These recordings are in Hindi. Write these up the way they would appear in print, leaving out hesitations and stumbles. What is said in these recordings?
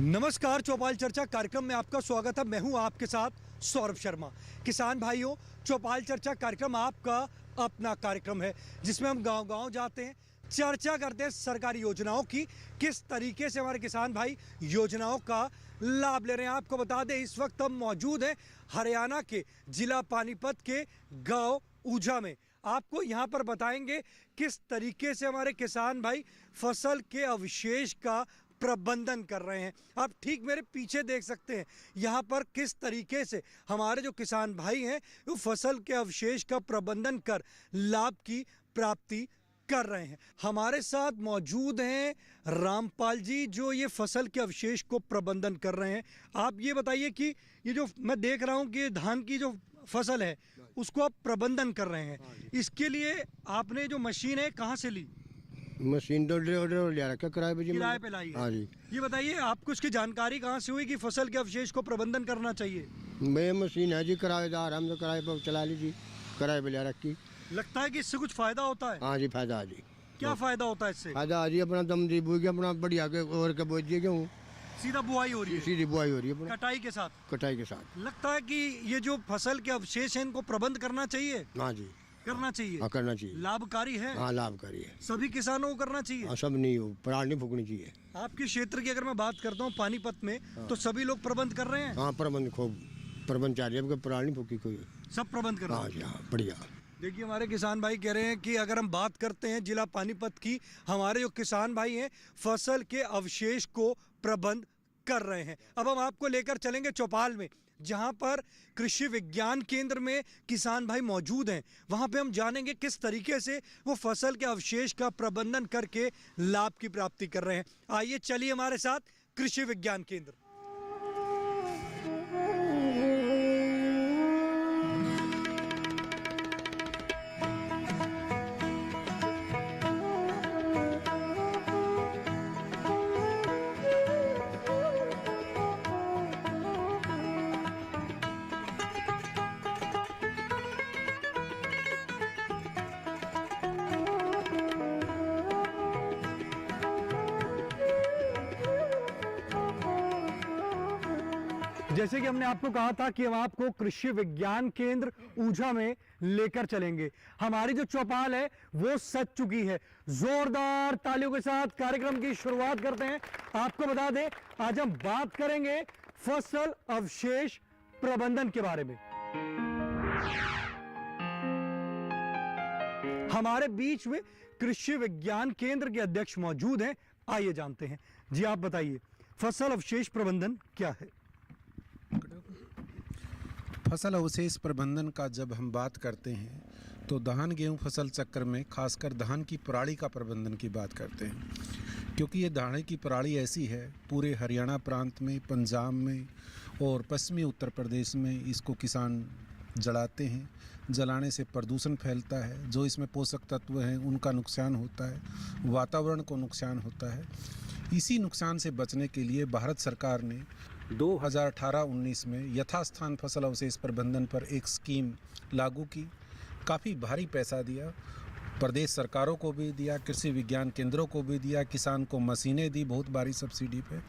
नमस्कार, चौपाल चर्चा कार्यक्रम में आपका स्वागत है। मैं हूं आपके साथ सौरभ शर्मा। किसान भाइयों, चौपाल चर्चा कार्यक्रम आपका अपना कार्यक्रम है जिसमें हम गांव-गांव जाते हैं, चर्चा करते हैं सरकारी योजनाओं की, किस तरीके से हमारे किसान भाई योजनाओं का लाभ ले रहे हैं। आपको बता दें, इस वक्त हम मौजूद हैं हरियाणा के जिला पानीपत के गाँव ऊझा में। आपको यहाँ पर बताएंगे किस तरीके से हमारे किसान भाई फसल के अवशेष का प्रबंधन कर रहे हैं। आप ठीक मेरे पीछे देख सकते हैं, यहाँ पर किस तरीके से हमारे जो किसान भाई हैं वो फसल के अवशेष का प्रबंधन कर लाभ की प्राप्ति कर रहे हैं। हमारे साथ मौजूद हैं रामपाल जी, जो ये फसल के अवशेष को प्रबंधन कर रहे हैं। आप ये बताइए कि ये जो मैं देख रहा हूँ कि धान की जो फसल है उसको आप प्रबंधन कर रहे हैं, इसके लिए आपने जो मशीन है कहाँ से ली? मशीन तो ले रखा किराए पे लाई है। हाँ जी। ये बताइए, आपको इसकी जानकारी कहाँ से हुई कि फसल के अवशेष को प्रबंधन करना चाहिए? मैं मशीन है जी, किराएदार हम तो किराए पर चला लीजिए, किराए पे ले रखी। लगता है कि इससे कुछ फायदा होता है? हाँ जी, फायदा है जी। क्या फायदा होता है इससे? फायदा जी, अपना दम दी बुई के अपना बढ़िया के और के बोझ दिए, क्यों सीधा बुआई हो रही है, सीधी बुआई हो रही है कटाई के साथ। कटाई के साथ लगता है कि ये जो फसल के अवशेष हैं इनको प्रबंध करना चाहिए। हाँ जी, करना चाहिए। हाँ करना चाहिए। लाभकारी है। हाँ लाभकारी है, सभी किसानों को करना चाहिए। हाँ सब नहीं हो, प्राण नहीं फूकनी चाहिए। आपके क्षेत्र की अगर मैं बात करता हूँ पानीपत में, तो सभी लोग प्रबंध कर रहे हैं। हाँ प्रबंध खूब प्रबंध चाह रही है, प्राण नहीं फूकी कोई, सब प्रबंध कर रहे हैं। हाँ जी, हाँ बढ़िया। देखिए, हमारे किसान भाई कह रहे हैं कि अगर हम बात करते हैं जिला पानीपत की, हमारे जो किसान भाई हैं फसल के अवशेष को प्रबंध कर रहे हैं। अब हम आपको लेकर चलेंगे चौपाल में, जहां पर कृषि विज्ञान केंद्र में किसान भाई मौजूद हैं। वहां पे हम जानेंगे किस तरीके से वो फसल के अवशेष का प्रबंधन करके लाभ की प्राप्ति कर रहे हैं। आइए चलिए हमारे साथ कृषि विज्ञान केंद्र। जैसे कि हमने आपको कहा था कि हम आपको कृषि विज्ञान केंद्र ऊझा में लेकर चलेंगे। हमारी जो चौपाल है वो सज चुकी है। जोरदार तालियों के साथ कार्यक्रम की शुरुआत करते हैं। आपको बता दें, आज हम बात करेंगे फसल अवशेष प्रबंधन के बारे में। हमारे बीच में कृषि विज्ञान केंद्र के अध्यक्ष मौजूद हैं। आइए जानते हैं। जी आप बताइए, फसल अवशेष प्रबंधन क्या है? फसल अवशेष प्रबंधन का जब हम बात करते हैं तो धान गेहूं फसल चक्र में खासकर धान की पराली का प्रबंधन की बात करते हैं, क्योंकि ये धान की पराली ऐसी है पूरे हरियाणा प्रांत में, पंजाब में और पश्चिमी उत्तर प्रदेश में इसको किसान जलाते हैं। जलाने से प्रदूषण फैलता है, जो इसमें पोषक तत्व हैं उनका नुकसान होता है, वातावरण को नुकसान होता है। इसी नुकसान से बचने के लिए भारत सरकार ने 2018-19 में यथास्थान फसल अवशेष प्रबंधन पर एक स्कीम लागू की। काफ़ी भारी पैसा दिया, प्रदेश सरकारों को भी दिया, कृषि विज्ञान केंद्रों को भी दिया, किसान को मशीनें दी बहुत भारी सब्सिडी पे।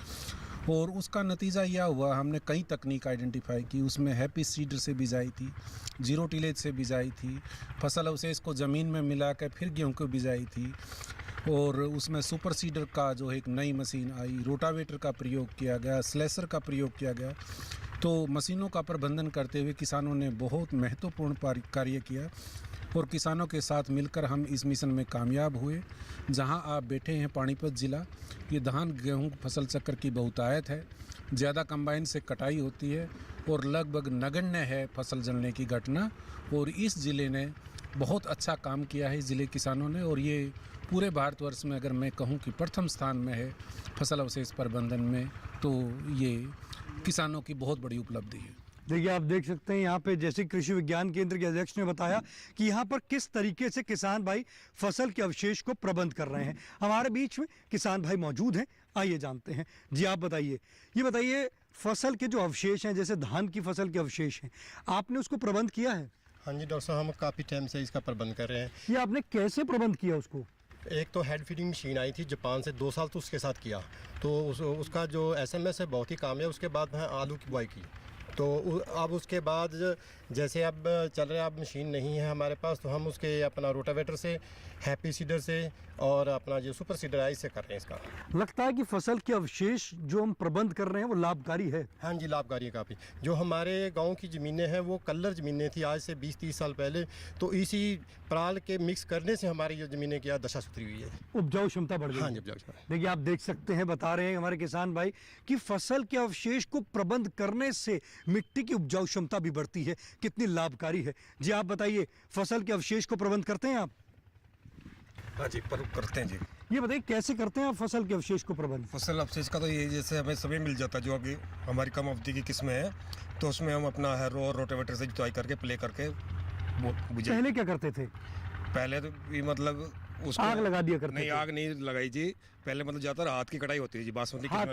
और उसका नतीजा यह हुआ, हमने कई तकनीक आइडेंटिफाई की। उसमें हैप्पी सीडर से बिजाई थी, जीरो टिलेज से बिजाई थी, फसल अवशेष को ज़मीन में मिला कर फिर गेहूँ को बिजाई थी, और उसमें सुपर सीडर का जो एक नई मशीन आई, रोटावेटर का प्रयोग किया गया, स्लेसर का प्रयोग किया गया। तो मशीनों का प्रबंधन करते हुए किसानों ने बहुत महत्वपूर्ण कार्य किया और किसानों के साथ मिलकर हम इस मिशन में कामयाब हुए। जहां आप बैठे हैं पानीपत ज़िला, ये धान गेहूं फसल चक्र की बहुतायत है, ज़्यादा कंबाइन से कटाई होती है और लगभग नगण्य है फसल जलने की घटना। और इस ज़िले ने बहुत अच्छा काम किया है ज़िले किसानों ने, और ये पूरे भारतवर्ष में अगर मैं कहूं कि प्रथम स्थान में है फसल अवशेष प्रबंधन में, तो ये किसानों की बहुत बड़ी उपलब्धि है। देखिए, आप देख सकते हैं यहाँ पे, जैसे कृषि विज्ञान केंद्र के अध्यक्ष ने बताया कि यहाँ पर किस तरीके से किसान भाई फसल के अवशेष को प्रबंध कर रहे हैं। हमारे बीच में किसान भाई मौजूद हैं, आइए जानते हैं। जी आप बताइए, ये बताइए फसल के जो अवशेष हैं, जैसे धान की फसल के अवशेष हैं, आपने उसको प्रबंध किया है? हाँ जी डॉक्टर साहब, हम काफ़ी टाइम से इसका प्रबंध कर रहे हैं। ये आपने कैसे प्रबंध किया उसको? एक तो हेड फीडिंग मशीन आई थी जापान से, 2 साल तो उसके साथ किया, तो उसका जो SMS है बहुत ही काम है। उसके बाद मैं आलू की बुआई की, तो अब उसके बाद जैसे अब चल रहा है, अब मशीन नहीं है हमारे पास, तो हम उसके अपना रोटावेटर से, हैप्पी सीडर से और अपना जो सुपर सीडर है इससे कर रहे हैं इसका। लगता है कि फसल के अवशेष जो हम प्रबंध कर रहे हैं वो लाभकारी है। हाँ जी, लाभकारी है काफ़ी। जो हमारे गांव की ज़मीनें हैं वो कल्लर ज़मीनें थी आज से 20-30 साल पहले, तो इसी पराल के मिक्स करने से हमारी जो ज़मीनें की दशा सुधरी हुई है, उपजाऊ क्षमता बढ़ गई हाँ है। जी, उपजाऊ क्षमता। देखिए आप देख सकते हैं, बता रहे हैं हमारे किसान भाई कि फसल के अवशेष को प्रबंध करने से मिट्टी की उपजाऊ क्षमता भी बढ़ती है, कितनी लाभकारी है। जी आप बताइए, फसल के अवशेष को प्रबंध करते हैं आप? हाँ जी, पर करते हैं जी। ये बताइए कैसे करते हैं आप फसल के अवशेष को प्रबंध? फसल अवशेष का तो ये जैसे हमें समय मिल जाता है, जो अभी हमारी कम अवधि की किस्में है, तो उसमें हम अपना हैरो और रोटावेटर से जुताई करके प्ले करके वो बुझाई। पहले क्या करते थे? पहले तो भी मतलब उसको आग लगा दिया करते नहीं, थे? आग नहीं लगाई जी। पहले मतलब ज़्यादातर हाथ की कटाई होती है जी, बासमती हाथ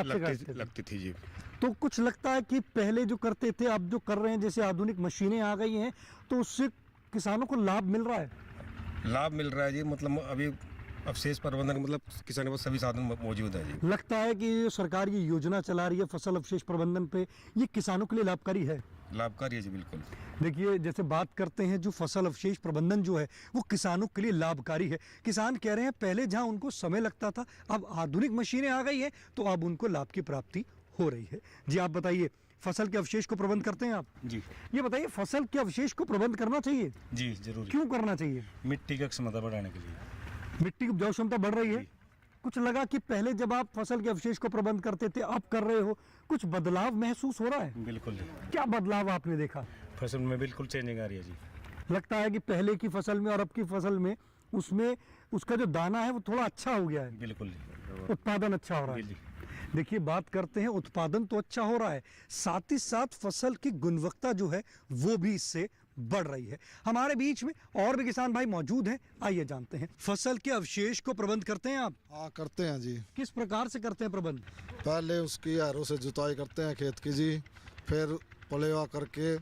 से काटते थे। लगती थी जी। तो कुछ लगता है कि पहले जो करते थे अब जो कर रहे हैं, जैसे आधुनिक मशीनें आ गई हैं, तो उससे किसानों को लाभ मिल रहा है? लाभ मिल रहा है जी, मतलब अभी अवशेष प्रबंधन मतलब किसानों को सभी साधन मौजूद है जी। लगता है कि ये सरकार ये योजना चला रही है फसल अवशेष प्रबंधन पे, ये किसानों के लिए लाभकारी है? लाभकारी है जी, बिल्कुल। देखिए जैसे बात करते हैं, जो फसल अवशेष प्रबंधन जो है वो किसानों के लिए लाभकारी है। किसान कह रहे हैं पहले जहां उनको समय लगता था, अब आधुनिक मशीनें आ गई हैं, तो अब उनको लाभ की प्राप्ति हो रही है। जी आप बताइए, फसल के अवशेष को प्रबंध करते हैं आप? जी ये बताइए, फसल के अवशेष को प्रबंध करना चाहिए? जी जरूर। क्यों करना चाहिए? मिट्टी की क्षमता बढ़ाने के लिए। मिट्टी की उपजाऊ क्षमता बढ़ रही है। कुछ लगा कि पहले जब आप फसल के अवशेष को प्रबंध करते थे, अब कर रहे हो, कुछ बदलाव महसूस हो रहा है? बिल्कुल जी, क्या बदलाव आपने देखा? फसल में बिल्कुल चेंजिंग आ रही है जी। लगता है कि पहले की फसल में और अब की फसल में उसमें उसका जो दाना है वो थोड़ा अच्छा हो गया है, बिल्कुल जी, उत्पादन अच्छा हो रहा जी। है। देखिए बात करते हैं, उत्पादन तो अच्छा हो रहा है, साथ ही साथ फसल की गुणवत्ता जो है वो भी इससे बढ़ रही है। हमारे बीच में और भी किसान भाई मौजूद हैं, आइए जानते हैं। फसल के अवशेष को प्रबंध करते हैं आप? हाँ करते हैं जी। किस प्रकार से करते हैं प्रबंध? पहले उसकी हैरों से जुताई करते हैं खेत की जी, फिर पलेवा करके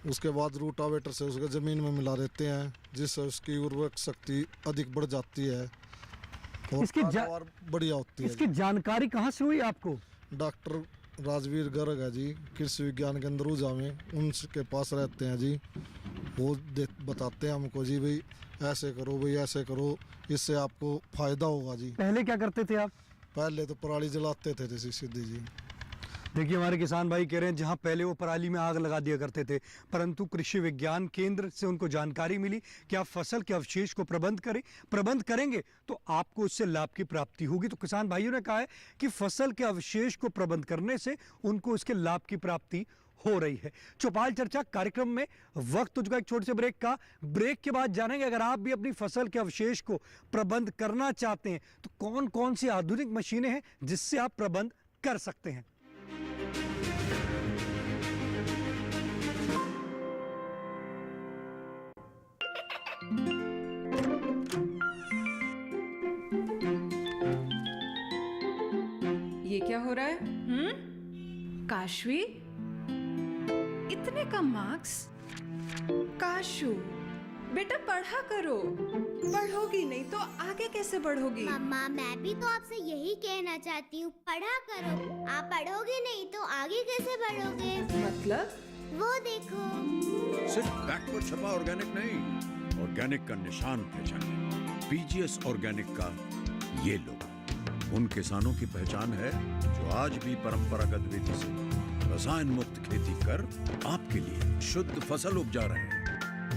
उसके बाद रूटावेटर से उसके ज़मीन में मिला देते हैं, जिससे उसकी उर्वरक शक्ति अधिक बढ़ जाती है और इसकी पैदावार बढ़िया होती है। इसकी जानकारी कहाँ से हुई आपको? डॉक्टर राजवीर गर्ग है जी, कृषि विज्ञान केंद्र ऊर्जा में, उनके पास रहते हैं जी। वो बताते हैं हमको जी, भाई ऐसे करो, भाई ऐसे करो, इससे आपको फायदा होगा जी। पहले क्या करते थे आप? पहले तो पराली जलाते थे सीधी जी। देखिए हमारे किसान भाई कह रहे हैं जहां पहले वो पराली में आग लगा दिया करते थे, परंतु कृषि विज्ञान केंद्र से उनको जानकारी मिली कि आप फसल के अवशेष को प्रबंध करेंगे तो आपको इससे लाभ की प्राप्ति होगी। तो किसान भाइयों ने कहा है कि फसल के अवशेष को प्रबंध करने से उनको इसके लाभ की प्राप्ति हो रही है। चौपाल चर्चा कार्यक्रम में वक्त हो चुका एक छोटे से ब्रेक का। ब्रेक के बाद जानेंगे, अगर आप भी अपनी फसल के अवशेष को प्रबंध करना चाहते हैं तो कौन कौन सी आधुनिक मशीनें हैं जिससे आप प्रबंध कर सकते हैं। ये क्या हो रहा है? काशवी, इतने कम मार्क्स? काशू बेटा पढ़ा करो, पढ़ोगी नहीं तो आगे कैसे बढ़ोगी? मम्मा मैं भी तो आपसे यही कहना चाहती हूँ, पढ़ा करो। आप पढ़ोगे नहीं तो आगे कैसे बढ़ोगे? मतलब? वो देखो, सिर्फ बैक पर छपा ऑर्गेनिक नहीं, ऑर्गेनिक का निशान पहचाने। पीजीएस ऑर्गेनिक का ये लोग उन किसानों की पहचान है जो आज भी परंपरागत विधि से रसायन मुक्त खेती कर आपके लिए शुद्ध फसल उपजा रहे हैं।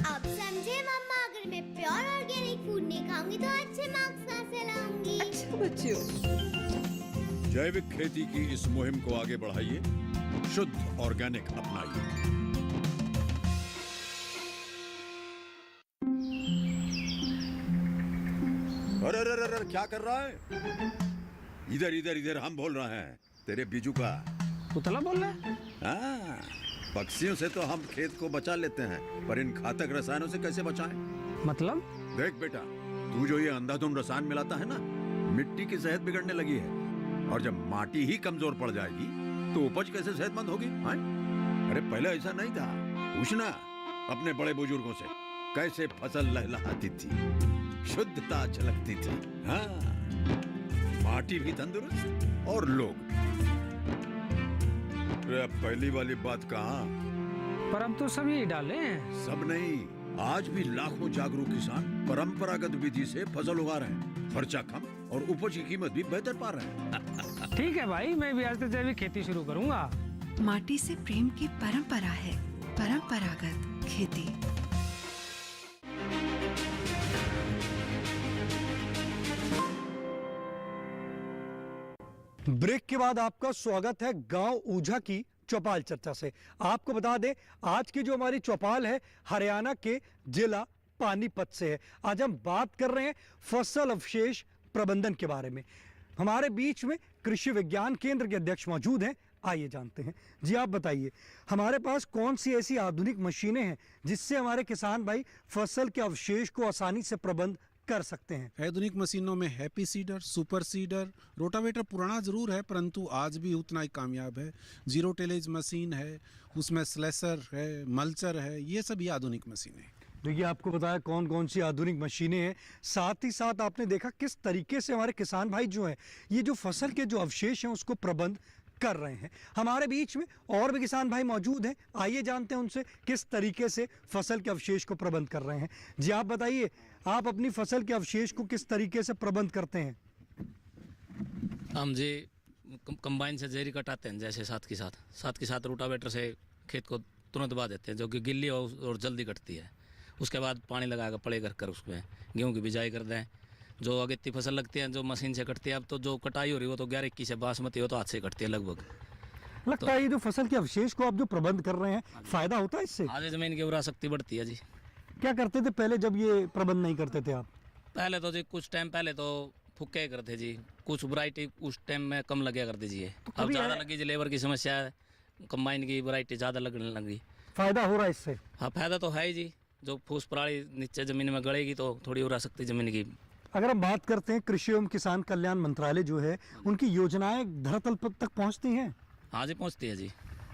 अब समझे मम्मा, अगर मैं प्योर ऑर्गेनिक फूड नहीं खाऊंगी तो अच्छे मार्क्स कहाँ से लाऊंगी? अच्छा बच्चों, जैविक खेती की इस मुहिम को आगे बढ़ाइए, शुद्ध ऑर्गेनिक अपनाइए। अरे अरे अरे क्या कर रहा है? इधर इधर इधर, हम बोल रहे हैं तेरे बीजू का। पुतला बोल रहा है? हाँ, पक्षियों से तो हम खेत को बचा लेते हैं, पर इन घातक रसायनों से कैसे बचाएं? मतलब? देख बेटा, तू जो ये अंधाधुंध रसायन मिलाता है ना, मिट्टी की सेहत बिगड़ने लगी है, और जब माटी ही कमजोर पड़ जाएगी तो उपज कैसे सेहतमंद होगी? हाँ? अरे पहले ऐसा नहीं था, पूछना अपने बड़े बुजुर्गों से कैसे फसल लहलहाती थी, शुद्धता झलकती थी। हाँ, माटी भी तंदुरुस्त और लोग भी। अरे अब पहली वाली बात कहाँ, पर हम तो सभी डाले हैं। सब नहीं, आज भी लाखों जागरूक किसान परंपरागत विधि से फसल उगा रहे हैं। खर्चा कम और उपज की कीमत भी बेहतर पा रहे हैं। ठीक है भाई, मैं भी आज से जैविक खेती शुरू करूंगा। माटी से प्रेम की परंपरा है, परंपरागत खेती। ब्रेक के बाद आपका स्वागत है गांव ऊझा की चौपाल चर्चा से। आपको बता दें, आज की जो हमारी चौपाल है हरियाणा के जिला पानीपत से है। आज हम बात कर रहे हैं फसल अवशेष प्रबंधन के बारे में। हमारे बीच में कृषि विज्ञान केंद्र के अध्यक्ष मौजूद हैं। आइए जानते हैं। जी आप बताइए, हमारे पास कौन सी ऐसी आधुनिक मशीनें हैं जिससे हमारे किसान भाई फसल के अवशेष को आसानी से प्रबंध कर सकते हैं? आधुनिक मशीनों में happy seeder, super seeder, rotavator पुराना जरूर है परंतु आज भी उतना ही कामयाब है। जीरो टेलेज मशीन है, उसमें स्लेसर है, मल्चर है, ये सभी आधुनिक मशीनें हैं। देखिए, आपको बताया कौन कौन सी आधुनिक मशीनें हैं। साथ ही साथ आपने देखा किस तरीके से हमारे किसान भाई जो हैं ये जो फसल के जो अवशेष हैं उसको प्रबंध कर रहे हैं। हमारे बीच में और भी किसान भाई मौजूद हैं। आइए जानते हैं उनसे किस तरीके से फसल के अवशेष को प्रबंध कर रहे हैं। जी आप बताइए, आप अपनी फसल के अवशेष को किस तरीके से प्रबंध करते हैं? हम जी कंबाइन से जेरी कटाते हैं, जैसे साथ के साथ रोटावेटर से खेत को तुरंत बा देते हैं, जो कि गिल्ली और जल्दी कटती है। उसके बाद पानी लगा कर पड़े कर उसमें गेहूं की बिजाई कर दें। जो अगेती फसल लगती है जो मशीन से कटती है, अब तो जो कटाई हो रही है वो तो 11-21 से, बासमती हो तो हाथ से कटती है लगभग। लगता है ये जो फसल के अवशेष को आप जो प्रबंध कर रहे हैं फायदा होता है इससे? आगे जमीन की उर्वरा शक्ति बढ़ती है जी। क्या करते थे पहले जब ये प्रबंध नहीं करते थे आप? पहले तो जी कुछ टाइम पहले तो फुक्के करते जी, कुछ वैरायटी उस टाइम में कम लगे करती जी। अब ज़्यादा लगी जी, लेबर की समस्या है, कंबाइन की वैरायटी ज़्यादा लगने लगी। फायदा हो रहा है इससे? हाँ, फायदा तो है ही जी। जो फूस पराली नीचे जमीन में गड़ेगी तो थोड़ी उड़ा सकती जमीन की। अगर हम बात करते हैं कृषि एवं किसान कल्याण मंत्रालय जो है उनकी योजनाएं धरातल तक पहुंचती हैं? हाँ जी, पहुंचती है जी।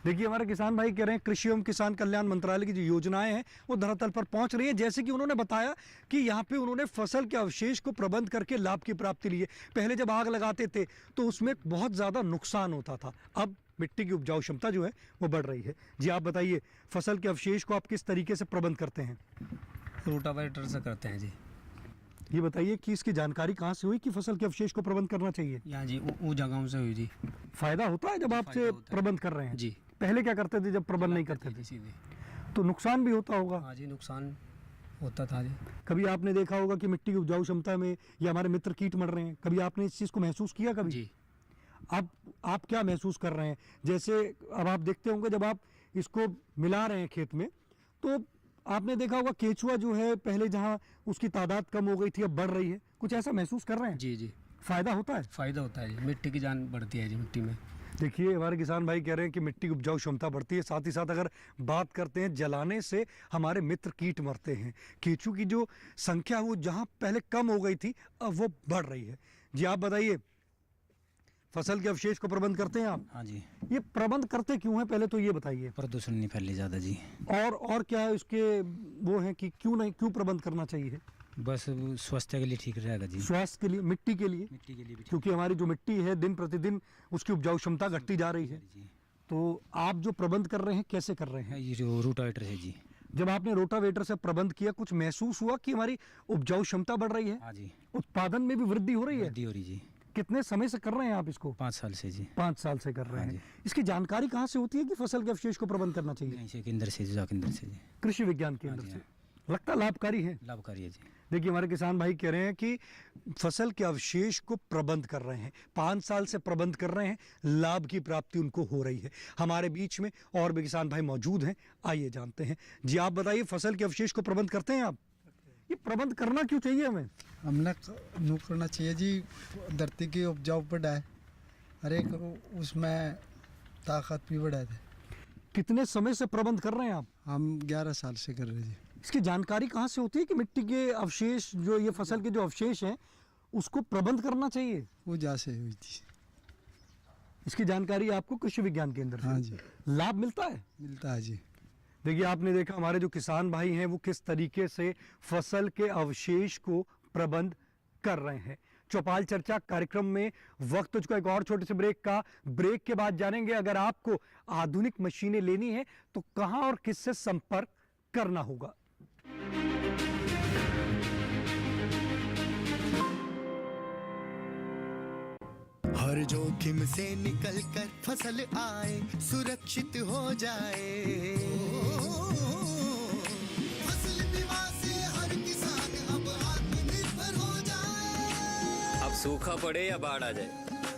देखिए, हमारे किसान भाई कह रहे हैं कृषि एवं किसान कल्याण मंत्रालय की जो योजनाएं हैं वो धरातल पर पहुंच रही है। जैसे कि उन्होंने बताया कि यहाँ पे उन्होंने फसल के अवशेष को प्रबंध करके लाभ की प्राप्ति ली है। पहले जब आग लगाते थे तो उसमें बहुत ज़्यादा नुकसान होता था, अब मिट्टी की उपजाऊ क्षमता जो है वो बढ़ रही है। जी आप बताइए, फसल के अवशेष को आप किस तरीके से प्रबंध करते हैं? रोटावेटर से करते हैं जी। ये बताइए कि इसकी जानकारी कहाँ से हुई कि फसल के अवशेष को प्रबंध करना चाहिए? यहाँ जी वो जगहों से हुई जी। फायदा होता है जब आपसे प्रबंध कर रहे हैं जी। पहले क्या करते थे जब प्रबंध नहीं करते थे? सीधे तो नुकसान भी होता होगा। हाँ जी, नुकसान होता था जी। कभी आपने देखा होगा कि मिट्टी की उपजाऊ क्षमता में या हमारे मित्र कीट मर रहे हैं, कभी आपने इस चीज़ को महसूस किया कभी? जी। आप क्या महसूस कर रहे हैं? जैसे अब आप देखते होंगे जब आप इसको मिला रहे हैं खेत में तो आपने देखा होगा केचुआ जो है पहले जहाँ उसकी तादाद कम हो गई थी अब बढ़ रही है, कुछ ऐसा महसूस कर रहे हैं? जी जी। फायदा होता है? फायदा होता है जी, मिट्टी की जान बढ़ती है जी मिट्टी में। देखिए, हमारे किसान भाई कह रहे हैं कि मिट्टी की उपजाऊ क्षमता बढ़ती है। साथ ही साथ अगर बात करते हैं जलाने से हमारे मित्र कीट मरते हैं, केचू की जो संख्या वो जहाँ पहले कम हो गई थी अब वो बढ़ रही है। जी आप बताइए, फसल के अवशेष को प्रबंध करते हैं आप? हाँ जी। ये प्रबंध करते क्यों हैं पहले तो ये बताइए। प्रदूषण नहीं फैले ज़्यादा जी। और क्या है उसके वो है कि क्यों प्रबंध करना चाहिए? बस स्वास्थ्य के लिए ठीक रहेगा जी। स्वास्थ्य के लिए, मिट्टी के लिए भी क्योंकि हमारी जो मिट्टी है दिन प्रतिदिन उसकी उपजाऊ क्षमता घटती जा रही है। तो आप जो प्रबंध कर रहे हैं कैसे कर रहे हैं? ये रोटावेटर से जी। जब आपने रोटावेटर से प्रबंध किया कुछ महसूस हुआ कि हमारी उपजाऊ क्षमता बढ़ रही है? हाँ जी। उत्पादन में भी वृद्धि हो रही है? वृद्धि हो रही जी। कितने समय से कर रहे हैं आप इसको? 5 साल से जी। 5 साल से कर रहे हैं। इसकी जानकारी कहाँ से होती है कि फसल के अवशेष को प्रबंध करना चाहिए? यहीं से केंद्र से जी। कृषि विज्ञान केंद्र से। लगता लाभकारी है? लाभकारी है जी। देखिए, हमारे किसान भाई कह रहे हैं कि फसल के अवशेष को प्रबंध कर रहे हैं, 5 साल से प्रबंध कर रहे हैं, लाभ की प्राप्ति उनको हो रही है। हमारे बीच में और भी किसान भाई मौजूद हैं, आइए जानते हैं। जी आप बताइए, फसल के अवशेष को प्रबंध करते हैं आप? ये प्रबंध करना क्यों चाहिए हमें? हमने यूँ करना चाहिए जी, धरती की उपजाऊ बढ़ाए, हर एक उसमें ताकत भी बढ़ाए थे। कितने समय से प्रबंध कर रहे हैं आप? हम 11 साल से कर रहे हैं जी। इसकी जानकारी कहाँ से होती है कि मिट्टी के अवशेष जो ये फसल के जो अवशेष हैं उसको प्रबंध करना चाहिए? वो जहाँ से हुई थी। इसकी जानकारी आपको कृषि विज्ञान केंद्र से? हाँ जी। लाभ मिलता है? मिलता है जी। देखिए, आपने देखा हमारे जो किसान भाई हैं वो किस तरीके से फसल के अवशेष को प्रबंध कर रहे हैं। चौपाल चर्चा कार्यक्रम में वक्त हो चुका है एक और छोटे से ब्रेक का। ब्रेक के बाद जानेंगे अगर आपको आधुनिक मशीनें लेनी है तो कहां और किससे संपर्क करना होगा। हर जोखिम से निकल कर फसल आए, सुरक्षित हो जाए। फसल बीमा से हर किसान अब आत्मनिर्भर हो जाए। अब सूखा पड़े या बाढ़ आ जाए,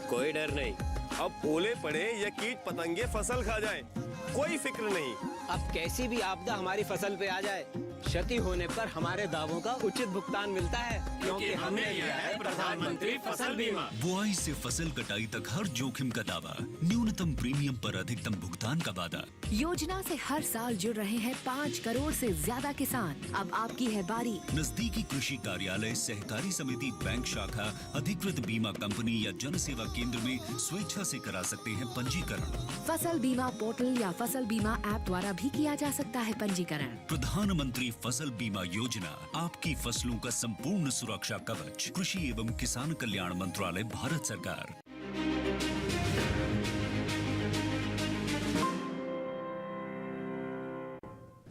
कोई डर नहीं। अब ओले पड़े या कीट पतंगे फसल खा जाए, कोई फिक्र नहीं। अब कैसी भी आपदा हमारी फसल पे आ जाए, क्षति होने पर हमारे दावों का उचित भुगतान मिलता है, क्योंकि हमने लिया है प्रधानमंत्री फसल बीमा। बुआई से फसल कटाई तक हर जोखिम का दावा, न्यूनतम प्रीमियम पर अधिकतम भुगतान का वादा। योजना से हर साल जुड़ रहे हैं 5 करोड़ से ज्यादा किसान। अब आपकी है बारी। नजदीकी कृषि कार्यालय, सहकारी समिति, बैंक शाखा, अधिकृत बीमा कंपनी या जन सेवा केंद्र में स्वेच्छा से करा सकते हैं पंजीकरण। फसल बीमा पोर्टल या फसल बीमा ऐप द्वारा भी किया जा सकता है पंजीकरण। प्रधानमंत्री फसल बीमा योजना, आपकी फसलों का संपूर्ण सुरक्षा कवच। कृषि एवं किसान कल्याण मंत्रालय, भारत सरकार।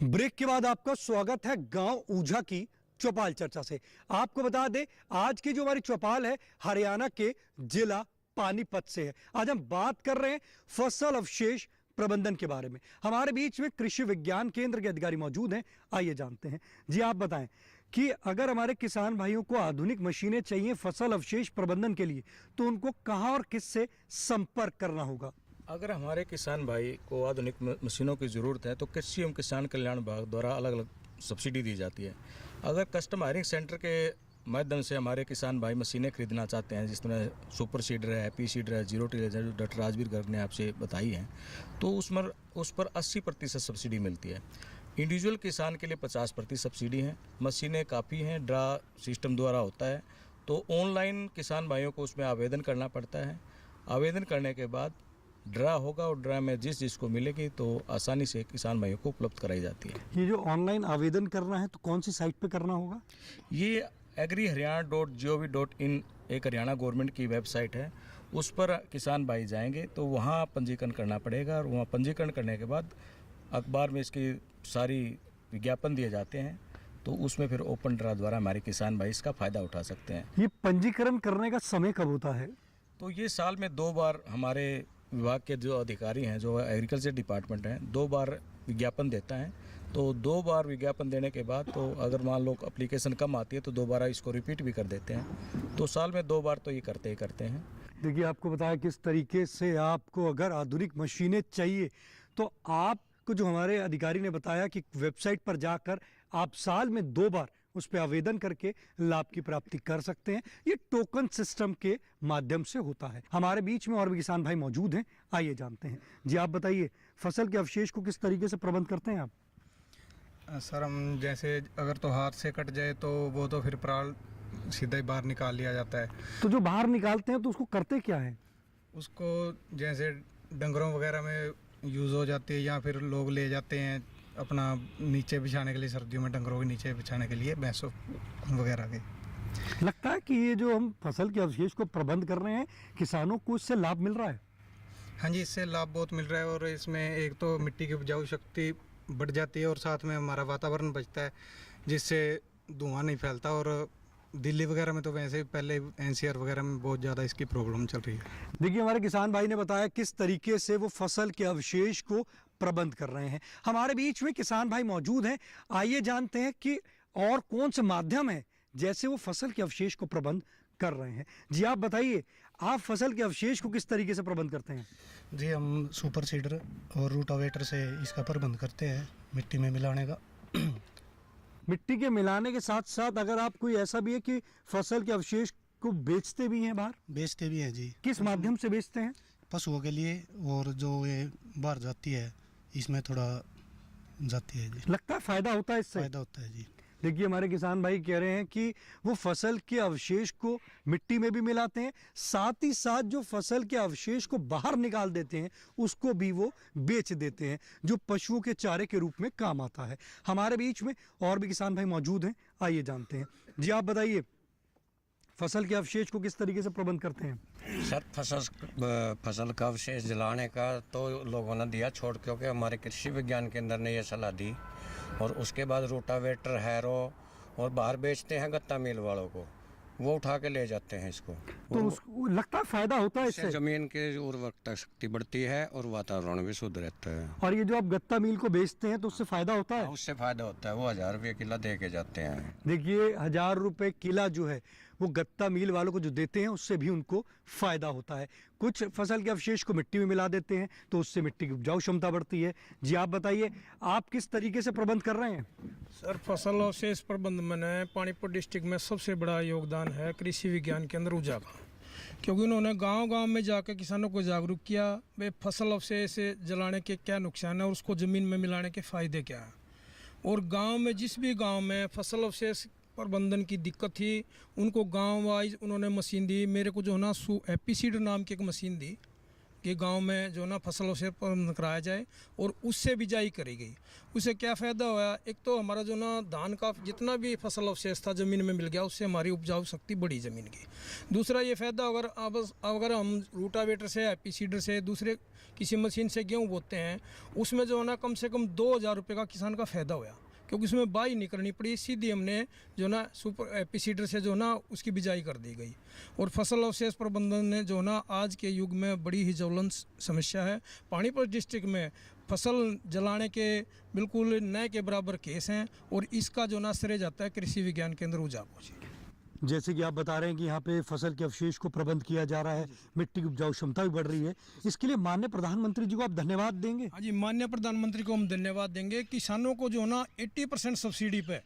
ब्रेक के बाद आपका स्वागत है गांव ऊझा की चौपाल चर्चा से। आपको बता दें आज की जो हमारी चौपाल है हरियाणा के जिला पानीपत से है। आज हम बात कर रहे हैं फसल अवशेष प्रबंधन के बारे में। हमारे बीच में कृषि विज्ञान केंद्र के अधिकारी मौजूद हैं, आइए जानते हैं। जी आप बताएं कि अगर हमारे किसान भाइयों को आधुनिक मशीनें चाहिए फसल अवशेष प्रबंधन के लिए तो उनको कहां और किससे संपर्क करना होगा। अगर हमारे किसान भाई को आधुनिक मशीनों की ज़रूरत है तो कृषि एवं किसान कल्याण विभाग द्वारा अलग अलग सब्सिडी दी जाती है। अगर कस्टम हायरिंग सेंटर के माध्यम से हमारे किसान भाई मशीनें खरीदना चाहते हैं, जिस तरह सुपर सीडर है, पी सीडर है, जीरो टिलर है, जो डॉक्टर राजवीर गर्ग ने आपसे बताई हैं, तो उस पर 80% सब्सिडी मिलती है। इंडिविजुअल किसान के लिए 50% सब्सिडी है। मशीनें काफ़ी हैं, ड्रा सिस्टम द्वारा होता है, तो ऑनलाइन किसान भाइयों को उसमें आवेदन करना पड़ता है। आवेदन करने के बाद ड्रा होगा और ड्रा में जिसको मिलेगी तो आसानी से किसान भाइयों को उपलब्ध कराई जाती है। ये जो ऑनलाइन आवेदन करना है तो कौन सी साइट पे करना होगा? ये agriharyana.gov.in एक हरियाणा गवर्नमेंट की वेबसाइट है, उस पर किसान भाई जाएंगे तो वहाँ पंजीकरण करना पड़ेगा और वहाँ पंजीकरण करने के बाद अखबार में इसकी सारी विज्ञापन दिए जाते हैं, तो उसमें फिर ओपन ड्रा द्वारा हमारे किसान भाई इसका फ़ायदा उठा सकते हैं। ये पंजीकरण करने का समय कब होता है? तो ये साल में 2 बार हमारे विभाग के जो अधिकारी हैं, जो एग्रीकल्चर डिपार्टमेंट हैं, 2 बार विज्ञापन देता है। तो 2 बार विज्ञापन देने के बाद तो अगर मान लो एप्लीकेशन कम आती है तो दोबारा इसको रिपीट भी कर देते हैं। तो साल में 2 बार तो ये करते ही करते हैं। देखिए आपको बताया किस तरीके से आपको अगर आधुनिक मशीनें चाहिए तो आपको जो हमारे अधिकारी ने बताया कि वेबसाइट पर जाकर आप साल में 2 बार उस पर आवेदन करके लाभ की प्राप्ति कर सकते हैं। ये टोकन सिस्टम के माध्यम से होता है। हमारे बीच में और भी किसान भाई मौजूद हैं, आइए जानते हैं। जी आप बताइए फसल के अवशेष को किस तरीके से प्रबंध करते हैं आप? सर हम जैसे अगर तो हाथ से कट जाए तो वो तो फिर पराल सीधा ही बाहर निकाल लिया जाता है। तो जो बाहर निकालते हैं तो उसको करते क्या है? उसको जैसे डंगरों वगैरह में यूज़ हो जाती है या फिर लोग ले जाते हैं अपना नीचे बिछाने के लिए, सर्दियों में डंगरों के नीचे बिछाने के लिए, भैंसों वगैरह के। लगता है कि ये जो हम फसल के अवशेष को प्रबंध कर रहे हैं किसानों को इससे लाभ मिल रहा है? हाँ जी, इससे लाभ बहुत मिल रहा है और इसमें एक तो मिट्टी की उपजाऊ शक्ति बढ़ जाती है और साथ में हमारा वातावरण बचता है, जिससे धुआं नहीं फैलता। और दिल्ली वगैरह में तो वैसे पहले एनसीआर वगैरह में बहुत ज़्यादा इसकी प्रॉब्लम चल रही है। देखिए हमारे किसान भाई ने बताया किस तरीके से वो फसल के अवशेष को प्रबंध कर रहे हैं। हमारे बीच में किसान भाई मौजूद हैं, आइए जानते हैं कि और कौन से माध्यम है जैसे वो फसल के अवशेष को प्रबंध कर रहे हैं। जी आप बताइए, आप फसल के अवशेष को किस तरीके से प्रबंध करते हैं? जी हम सुपर सीडर और रूटावेटर से इसका प्रबंध करते हैं, मिट्टी में मिलाने का। मिट्टी के मिलाने के साथ साथ अगर आप कोई ऐसा भी है कि फसल के अवशेष को बेचते भी हैं बाहर? बेचते भी हैं जी। किस माध्यम से बेचते हैं? पशुओं के लिए, और जो ये बाहर जाती है इसमें थोड़ा जाती है जी। लगता है फायदा होता है इससे? फायदा होता है जी। देखिए हमारे किसान भाई कह रहे हैं कि वो फसल के अवशेष को मिट्टी में भी मिलाते हैं, साथ ही साथ जो फसल के अवशेष को बाहर निकाल देते हैं उसको भी वो बेच देते हैं, जो पशुओं के चारे के रूप में काम आता है। हमारे बीच में और भी किसान भाई मौजूद हैं, आइए जानते हैं। जी आप बताइए, फसल के अवशेष को किस तरीके से प्रबंध करते हैं? सर फसल का अवशेष जलाने का तो लोगों ने दिया छोड़, क्योंकि हमारे कृषि विज्ञान केंद्र ने ये सलाह दी, और उसके बाद रोटावेटर, हैरो और बाहर बेचते हैं गत्ता मिल वालों को, वो उठा के ले जाते हैं इसको। तो उसको लगता है फायदा होता है इससे? जमीन की उर्वरकता शक्ति बढ़ती है और वातावरण भी शुद्ध रहता है। और ये जो आप गत्ता मिल को बेचते हैं तो उससे फायदा होता है? उससे फायदा होता है, वो 1000 रुपये किला दे के जाते हैं। देखिए 1000 रुपये किला जो है वो गत्ता मिल वालों को जो देते हैं उससे भी उनको फायदा होता है। कुछ फसल के अवशेष को मिट्टी में मिला देते हैं तो उससे मिट्टी की उपजाऊ क्षमता बढ़ती है। जी आप बताइए, आप किस तरीके से प्रबंध कर रहे हैं? सर फसल अवशेष प्रबंधन में पानीपत डिस्ट्रिक्ट में सबसे बड़ा योगदान है कृषि विज्ञान केंद्र ऊर्जा का, क्योंकि उन्होंने गांव-गांव में जाकर किसानों को जागरूक किया वे फसल अवशेष जलाने के क्या नुकसान है और उसको ज़मीन में मिलाने के फ़ायदे क्या हैं। और गांव में जिस भी गांव में फसल अवशेष प्रबंधन की दिक्कत थी उनको गांव वाइज उन्होंने मशीन दी। मेरे को जो ना एपीसीड नाम की एक मशीन दी कि गांव में जो ना फसल अवशेष प्रबंधन कराया जाए और उससे बिजाई करी गई। उससे क्या फ़ायदा हुआ, एक तो हमारा जो ना धान का जितना भी फसल अवशेष था ज़मीन में मिल गया, उससे हमारी उपजाऊ शक्ति बढ़ी ज़मीन की। दूसरा ये फ़ायदा अगर हम रूटावेटर से, एपीसीडर से, दूसरे किसी मशीन से गेहूँ बोते हैं उसमें जो ना कम से कम 2000 रुपये का किसान का फ़ायदा हुआ, क्योंकि उसमें बाई नहीं करनी पड़ी, सीधी हमने जो ना सुपर एपीसीडर से जो ना उसकी बिजाई कर दी गई। और फसल अवशेष प्रबंधन ने जो ना आज के युग में बड़ी ही ज्वलंत समस्या है। पानीपत डिस्ट्रिक्ट में फसल जलाने के बिल्कुल न के बराबर केस हैं और इसका जो ना श्रेय जाता है कृषि विज्ञान केंद्र ऊर्जा को। जैसे कि आप बता रहे हैं कि यहाँ पे फसल के अवशेष को प्रबंध किया जा रहा है, मिट्टी की उपजाऊ क्षमता भी बढ़ रही है, इसके लिए माननीय प्रधानमंत्री जी को आप धन्यवाद देंगे? हाँ जी, माननीय प्रधानमंत्री को हम धन्यवाद देंगे। किसानों को जो ना 80% सब्सिडी पे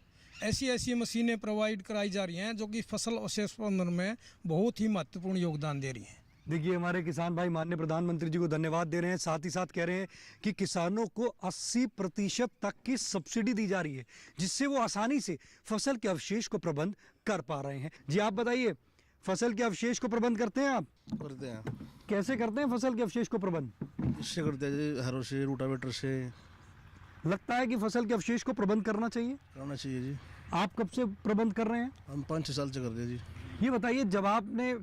ऐसी मशीनें प्रोवाइड कराई जा रही हैं जो कि फसल अवशेष प्रबंधन में बहुत ही महत्वपूर्ण योगदान दे रही हैं। देखिए हमारे किसान भाई माननीय प्रधानमंत्री जी को धन्यवाद दे रहे हैं, साथ ही साथ कह रहे हैं कि किसानों को 80% तक की सब्सिडी दी जा रही है जिससे वो आसानी से फसल के अवशेष को प्रबंध कर पा रहे हैं। जी आप बताइए, फसल के अवशेष को प्रबंध करते हैं आप? करते हैं। कैसे करते हैं फसल के अवशेष को प्रबंध? इससे करते हैं हरों से, रूटावेटर से। लगता है कि फसल के अवशेष को प्रबंध करना चाहिए? करना चाहिए जी। आप कब से प्रबंध कर रहे हैं? हम 5-6 साल से कर रहे हैं जी। ये बताइए, जब आपने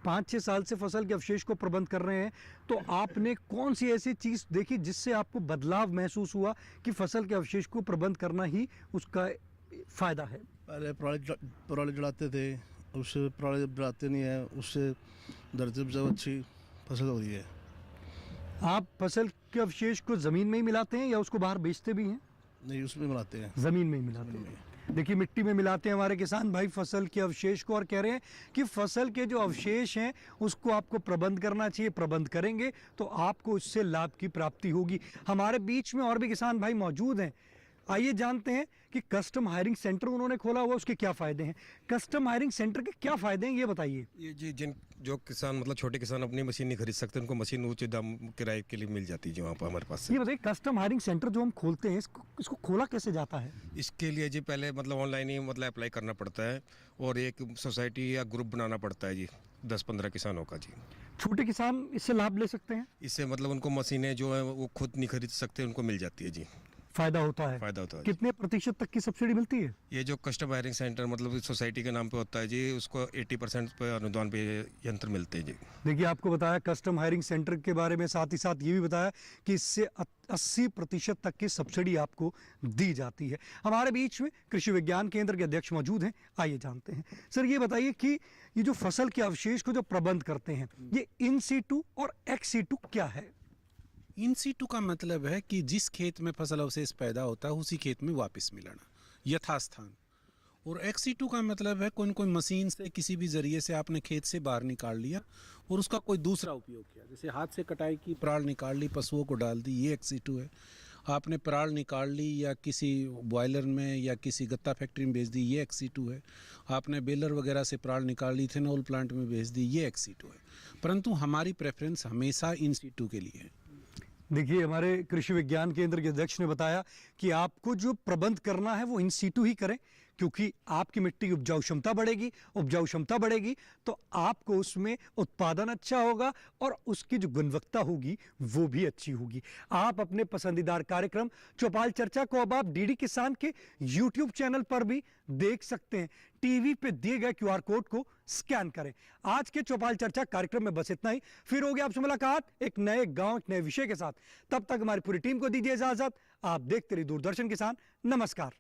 5-6 साल से फसल के अवशेष को प्रबंध कर रहे हैं तो आपने कौन सी ऐसी चीज़ देखी जिससे आपको बदलाव महसूस हुआ कि फसल के अवशेष को प्रबंध करना ही उसका फ़ायदा है? पहले पराली जलाते थे, उससे पराली जलाते नहीं है, उससे धरती पर अच्छी फसल हो रही है। आप फसल के अवशेष को ज़मीन में ही मिलाते हैं या उसको बाहर बेचते भी हैं? नहीं, उसमें मिलाते हैं। ज़मीन में ही मिलाते हैं। देखिए मिट्टी में मिलाते हैं हमारे किसान भाई फसल के अवशेष को और कह रहे हैं कि फसल के जो अवशेष हैं उसको आपको प्रबंध करना चाहिए। प्रबंध करेंगे तो आपको उससे लाभ की प्राप्ति होगी। हमारे बीच में और भी किसान भाई मौजूद हैं, आइए जानते हैं कि कस्टम हायरिंग सेंटर उन्होंने खोला हुआ उसके क्या फ़ायदे हैं। कस्टम हायरिंग सेंटर के क्या फ़ायदे हैं ये बताइए। ये जी जो किसान मतलब छोटे किसान अपनी मशीन नहीं खरीद सकते उनको मशीन उचित दाम किराए के लिए मिल जाती है जो वहाँ पर हमारे पास से। ये बताइए कस्टम हायरिंग सेंटर जो हम खोलते हैं इसको खोला कैसे जाता है? इसके लिए जी पहले मतलब ऑनलाइन ही मतलब अप्लाई करना पड़ता है और एक सोसाइटी या ग्रुप बनाना पड़ता है जी 10-15 किसानों का जी। छोटे किसान इससे लाभ ले सकते हैं? इससे मतलब उनको मशीनें जो है वो खुद नहीं खरीद सकते, उनको मिल जाती है जी। फायदा होता है? फायदा होता है। कितने प्रतिशत तक की सब्सिडी मिलती है? ये जो कस्टम हायरिंग सेंटर मतलब सोसाइटी के नाम पे होता है जी, उसको 80% पे अनुदान पे यंत्र मिलते हैं जी। देखिए आपको बताया कस्टम हायरिंग सेंटर के बारे में, साथ ही साथ ये भी बताया कि इससे 80% तक की सब्सिडी आपको दी जाती है। हमारे बीच में कृषि विज्ञान केंद्र के अध्यक्ष मौजूद हैं, आइए जानते हैं। सर ये बताइए कि ये जो फसल के अवशेष को जो प्रबंध करते हैं ये इन सीटू और एक्स सीटू क्या है? इन सीटू का मतलब है कि जिस खेत में फसल अवशेष पैदा होता है उसी खेत में वापस मिलाना, यथास्थान। और एक्स सीटू का मतलब है कोई मशीन से किसी भी जरिए से आपने खेत से बाहर निकाल लिया और उसका कोई दूसरा उपयोग किया, जैसे हाथ से कटाई की, पराल निकाल ली, पशुओं को डाल दी, ये एक्स सीटू है। आपने पराल निकाल ली या किसी बॉयलर में या किसी गत्ता फैक्ट्री में भेज दी, ये एक्स सीटू है। आपने बेलर वगैरह से पराल निकाल ली, इथेनॉल प्लांट में भेज दी, ये एक्स सीटू है। परंतु हमारी प्रेफरेंस हमेशा इन सीटू के लिए है। देखिए हमारे कृषि विज्ञान केंद्र के अध्यक्ष ने बताया कि आपको जो प्रबंध करना है वो इन सीटू ही करें, क्योंकि आपकी मिट्टी की उपजाऊ क्षमता बढ़ेगी तो आपको उसमें उत्पादन अच्छा होगा और उसकी जो गुणवत्ता होगी वो भी अच्छी होगी। आप अपने पसंदीदार कार्यक्रम चौपाल चर्चा को अब आप डीडी किसान के यूट्यूब चैनल पर भी देख सकते हैं। टीवी पे दिए गए QR कोड को स्कैन करें। आज के चौपाल चर्चा कार्यक्रम में बस इतना ही। फिर होगी आपसे मुलाकात एक नए गांव, एक नए विषय के साथ। तब तक हमारी पूरी टीम को दीजिए इजाजत। आप देखते रहिए दूरदर्शन किसान। नमस्कार।